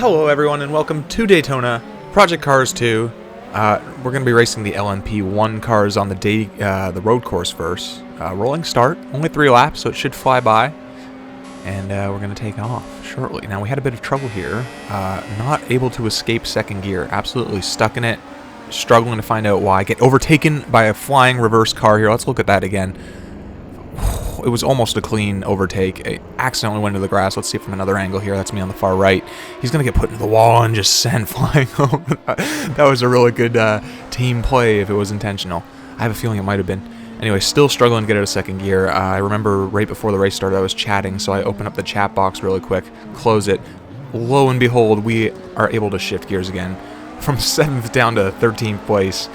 Hello everyone and welcome to Daytona, Project Cars 2. We're going to be racing the LMP1 cars on the road course first. Rolling start, only 3 laps, so it should fly by. And we're going to take off shortly. Now we had a bit of trouble here, not able to escape second gear, absolutely stuck in it, struggling to find out why. Get overtaken by a flying reverse car here. Let's look at that again. It was almost a clean overtake. I accidentally went into the grass. Let's see it from another angle here. That's me on the far right. He's going to get put into the wall and just sent flying over. That was a really good team play if it was intentional. I have a feeling it might have been. Anyway, still struggling to get out of second gear. I remember right before the race started I was chatting, so I opened up the chat box really quick, close it. Lo and behold, we are able to shift gears again from 7th down to 13th place.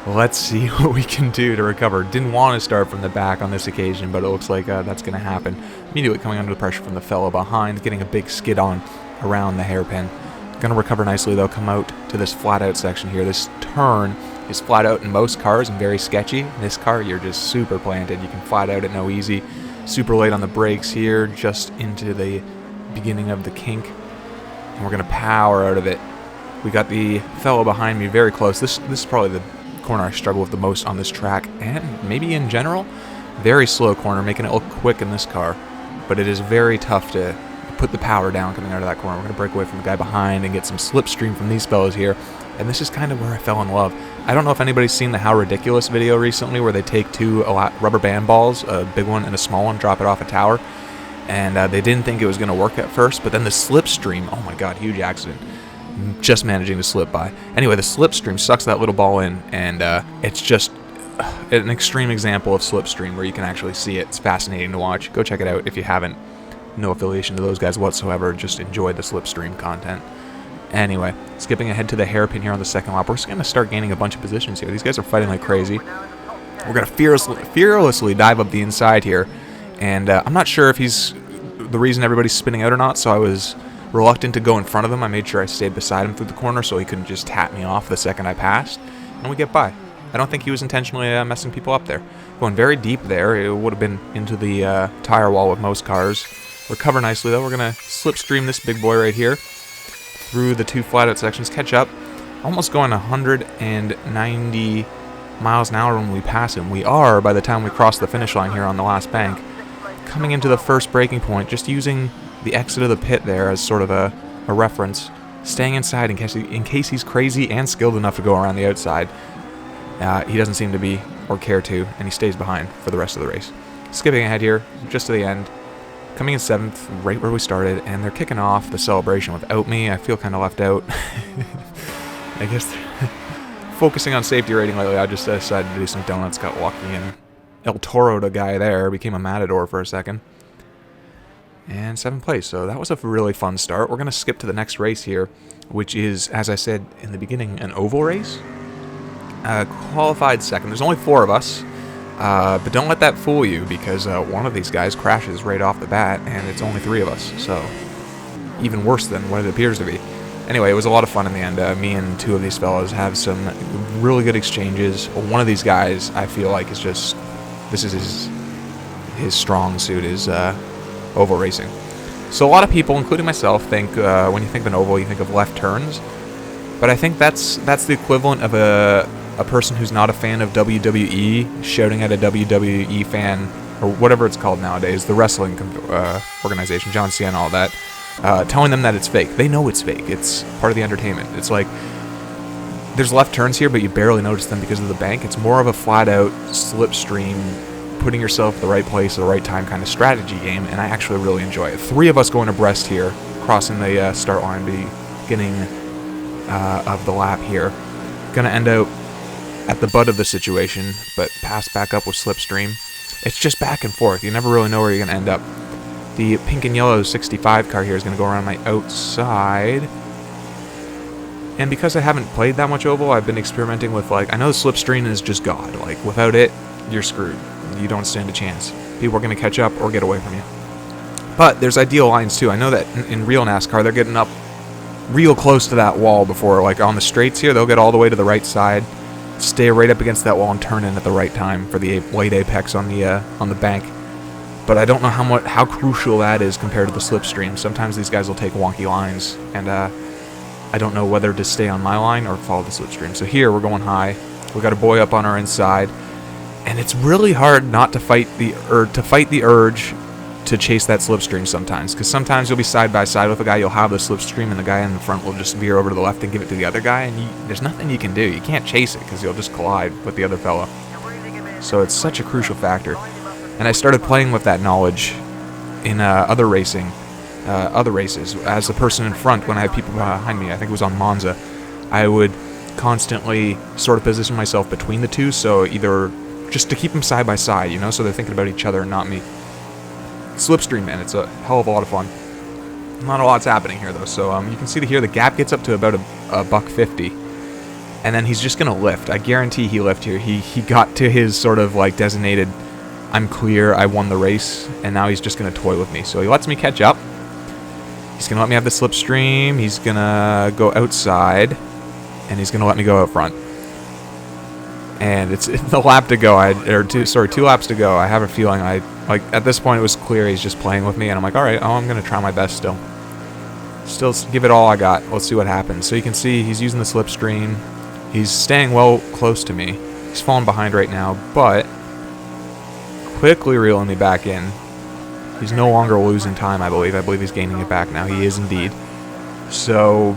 Let's see what we can do to recover. Didn't want to start from the back on this occasion, but it looks like that's going to happen. Immediately coming under the pressure from the fellow behind, getting a big skid on around the hairpin. Going to recover nicely, though, come out to this flat-out section here. This turn is flat out in most cars and very sketchy. In this car, you're just super planted. You can flat out at no easy. Super late on the brakes here, just into the beginning of the kink. And we're going to power out of it. We got the fellow behind me very close. This is probably the corner I struggle with the most on this track, and maybe in general. Very slow corner, making it look quick in this car, but it is very tough to put the power down coming out of that corner. We're going to break away from the guy behind and get some slipstream from these fellows here, and this is kind of where I fell in love. I don't know if anybody's seen the How Ridiculous video recently where they take 2 rubber band balls, a big one and a small one, drop it off a tower, and they didn't think it was going to work at first, but then the slipstream, oh my god, huge accident. Just managing to slip by. Anyway, the slipstream sucks that little ball in, and it's just an extreme example of slipstream where you can actually see it. It's fascinating to watch. Go check it out if you haven't. No affiliation to those guys whatsoever. Just enjoy the slipstream content. Anyway, skipping ahead to the hairpin here on the second lap. We're just going to start gaining a bunch of positions here. These guys are fighting like crazy. We're going to fearlessly dive up the inside here, and I'm not sure if he's the reason everybody's spinning out or not, so I was reluctant to go in front of him. I made sure I stayed beside him through the corner so he couldn't just tap me off the second I passed, and we get by. I don't think he was intentionally messing people up there. Going very deep there. It would have been into the tire wall with most cars. Recover nicely, though. We're going to slipstream this big boy right here through the 2 flat-out sections. Catch up. Almost going 190 miles an hour when we pass him. We are, by the time we cross the finish line here on the last bank. Coming into the first braking point, just using the exit of the pit there as sort of a reference, staying inside in case he's crazy and skilled enough to go around the outside. He doesn't seem to be or care to, and he stays behind for the rest of the race. Skipping ahead here, just to the end, coming in 7th, right where we started, and they're kicking off the celebration without me. I feel kind of left out. I guess focusing on safety rating lately, I just decided to do some donuts, got lucky, and El Toro'd a guy there, became a matador for a second. And 7th place, so that was a really fun start. We're going to skip to the next race here, which is, as I said in the beginning, an oval race. Qualified second. There's only 4 of us, but don't let that fool you, because one of these guys crashes right off the bat, and it's only 3 of us, so even worse than what it appears to be. Anyway, it was a lot of fun in the end. Me and 2 of these fellows have some really good exchanges. One of these guys, I feel like, is just, this is his strong suit, is oval racing. So a lot of people, including myself, think when you think of an oval, you think of left turns. But I think that's the equivalent of a person who's not a fan of WWE shouting at a WWE fan, or whatever it's called nowadays, the wrestling organization, John Cena, all that, telling them that it's fake. They know it's fake. It's part of the entertainment. It's like, there's left turns here, but you barely notice them because of the bank. It's more of a flat-out slipstream, putting yourself at the right place at the right time kind of strategy game, and I actually really enjoy it. 3 of us going abreast here, crossing the start line, beginning of the lap here. Gonna end out at the butt of the situation, but pass back up with slipstream. It's just back and forth. You never really know where you're gonna end up. The pink and yellow 65 car here is gonna go around my outside. And because I haven't played that much oval, I've been experimenting with, like, I know the slipstream is just God. Like, without it, you're screwed. You don't stand a chance. People are going to catch up or get away from you. But there's ideal lines too. I know that in real NASCAR, they're getting up real close to that wall before, like on the straights here, they'll get all the way to the right side, stay right up against that wall and turn in at the right time for the late apex on the bank. But I don't know how crucial that is compared to the slipstream. Sometimes these guys will take wonky lines, and I don't know whether to stay on my line or follow the slipstream. So here we're going high. We got a boy up on our inside, and it's really hard not to fight the urge to chase that slipstream sometimes, because sometimes you'll be side by side with a guy, you'll have the slipstream, and the guy in the front will just veer over to the left and give it to the other guy, and there's nothing you can do. You can't chase it because you'll just collide with the other fellow. So it's such a crucial factor. And I started playing with that knowledge in other races. As a person in front, when I had people behind me, I think it was on Monza, I would constantly sort of position myself between the two, so either just to keep them side by side, so they're thinking about each other and not me. Slipstream, man, it's a hell of a lot of fun. Not a lot's happening here, though, so you can see here the gap gets up to about a $1.50, and then he's just going to lift. I guarantee he lifted here. He got to his sort of like designated, I'm clear, I won the race, and now he's just going to toy with me. So he lets me catch up. He's going to let me have the slipstream. He's going to go outside, and he's going to let me go out front. And it's the lap to go, 2 laps to go. I have a feeling at this point it was clear he's just playing with me, and I'm like, all right, I'm going to try my best still. Still give it all I got. Let's see what happens. So you can see he's using the slipstream. He's staying well close to me. He's falling behind right now, but quickly reeling me back in. He's no longer losing time, I believe. I believe he's gaining it back now. He is indeed. So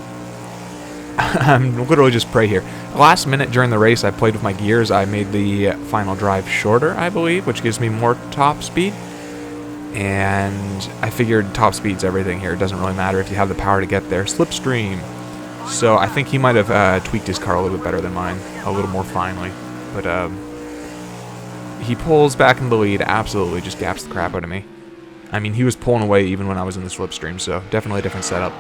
I'm literally just pray here. Last minute during the race, I played with my gears. I made the final drive shorter, I believe, which gives me more top speed. And I figured top speed's everything here. It doesn't really matter if you have the power to get there. Slipstream. So I think he might have tweaked his car a little bit better than mine, a little more finely. But he pulls back in the lead, absolutely just gaps the crap out of me. I mean, he was pulling away even when I was in the slipstream, so definitely a different setup.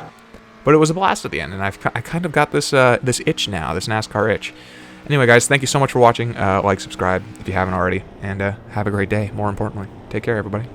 But it was a blast at the end, and I kind of got this this itch now, this NASCAR itch. Anyway, guys, thank you so much for watching. Like, subscribe if you haven't already, and have a great day, more importantly. Take care, everybody.